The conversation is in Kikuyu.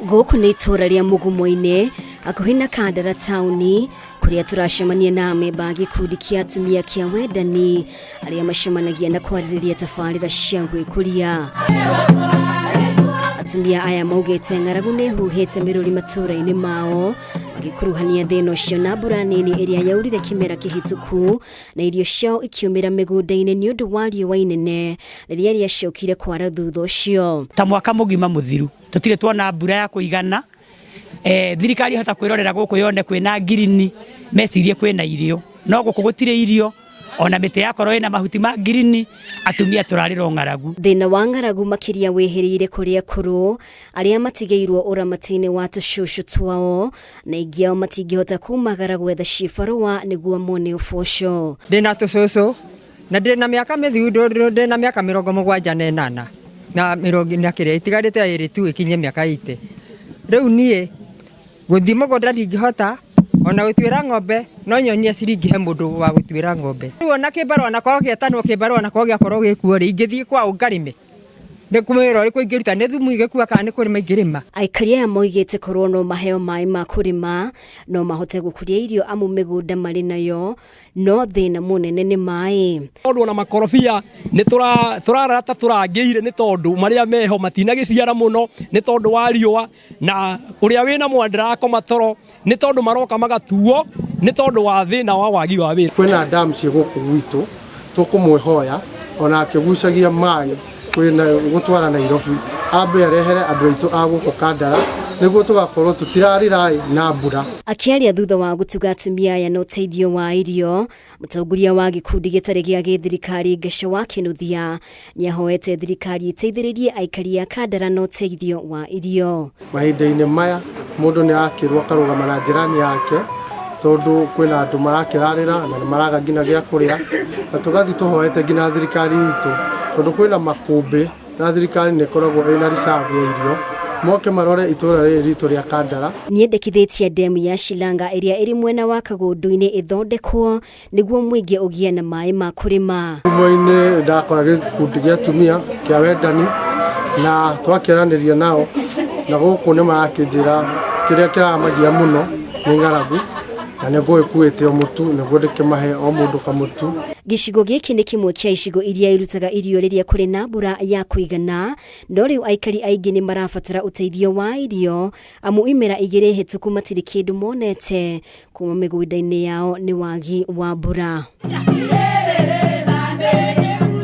Gũkũ nĩ itũra rĩa Mugumo-inĩ hakuhĩ na Kandara taũni kũrĩa tũracemania na amemba a gĩkundi kĩa atumia kĩa wendani arĩa macemanagia na kwarĩrĩria tabarĩra cia gwĩkũria. Atumia aya maugĩte ng'aragu nĩ ĩhuhĩte mĩrũri matũra-inĩ mao magĩkuruhania thĩna ũcio na mbura nini ĩrĩa yaurire kĩmera kĩhĩtũku na irio ciao ikiumĩra mĩgũnda-inĩ nĩ ũndũ wa riũa inene rĩrĩa rĩacokire kwara thutha ũcio. Ta mwaka mũgima mũthiru tũtirĩ tuona mbura ya kũigana. Thirikari ihota kwĩrorera gũkũ yone kwĩna ngirini mecirie kwĩna irio, no gũkũ gũtirĩ irio, ona mĩtĩ yakorwo ĩna mahuti ma ngirini, atumia tũrarĩrwo ng'aragu. Thĩna wa ng'aragu makĩria wĩhĩrĩire kũrĩ akũrũ arĩa matigĩirwo ũramati-inĩ wa tũcũcũ twao na ingĩ ao matingĩhota kumagara gwetha cibarũa nĩguo mone ũboco. Ndĩna tũcũcũ na ndĩna mĩaka mĩthiru, ndĩna mĩaka 78 na mĩrongo na kĩrĩa itigarĩte ĩrĩ tu ĩkinye mĩaka 80. Rĩu niĩ gũthiĩ mũgũnda ndingĩhota, ona gũtuĩra ng'ombe no nyonie ciringi he mũndũ wa gũtuĩra ng'ombe. Rĩu ona kĩbarũa nakorwo gĩetanwo kĩbarũa nakorwo gĩakorwo gĩkuo rĩ, ingĩthiĩ kwao ngarĩme nĩ kũmwĩra ũrĩkũ ingĩruta nĩ thumu igĩkua kana nĩ kũrĩma ingĩrĩma. Aikari aya moigĩte korwo no maheo maĩ ma kũrĩma no mahote gũkũria irio amu mĩgũnda marĩ nayo, no thĩna mũnene nĩ maĩ. Tondũ ona makorobia nĩ tũrarara ta tũrangĩire nĩ tondũ marĩa meho matinagĩciara mũno nĩ tondũ wa riũa, na ũrĩa wĩna mwandarakoma toro nĩ tondũ maroka magatuo nĩ tondũ wa thĩna wa wagi wa wĩra. Kwĩna damu cia gũkũ gwitũ tũkũmwĩhoya ona akĩgucagia maĩ kwĩna gũtwara Nairobi ambe arehere andũ aitũ a gũkũ Kandara nĩguo tũgakorwo tũtirarĩra na mbura. Akĩaria thutha wa gũtuga atumia aya na ũteithio wa irio, mũtongoria wa gĩkundi gĩtarĩ gĩa gĩthirikari Ngeca wa Kĩnuthia nĩahoete thirikari ĩteithĩrĩrie aikari a Kandara na ũteithio wa irio. Mahinda-inĩ maya mũndũ nĩ akĩrwo akarũgama na njĩrani yake tondũ kwĩna andũ marakĩrarĩra na maraga nginya gĩa kũrĩa, na tũgathiĩ tũhoete nginya thirikari itũ tondũ kwĩna makũmbĩ na thirikari nĩ ĩkoragwo ĩna reserve ya irio, moke marore itũra rĩrĩ ritũ rĩa Kandara. Nĩendekithĩtie ndemu ya Shilanga ĩrĩa ĩrĩ mwena wa Kagũndũ-inĩ ĩthondekwo nĩguo mũingĩ ũgĩe na maĩ ma kũrĩma. Mugumo-inĩ ndakora gĩkundi gĩa atumia kĩa wendani na twakĩaranĩria nao na gũkũ nĩ marakĩnjĩra kĩrĩa kĩramagia mũno nĩ ng'aragu na nĩguo ĩkuĩte mũtu nĩguo ndĩkĩmahe o mũndũ kamũtu. Gĩcigo gĩkĩ nĩ kĩmwe kĩa icigo iria irutaga irio rĩrĩa kũrĩ na mbura ya kũigana, no rĩu aikari aingĩ nĩ marabatara ũteithio wa irio amu imera igĩrĩ hĩtũku matirĩ kĩndũ monete kuma mĩgũnda-inĩ yao nĩ wagi wa mbura.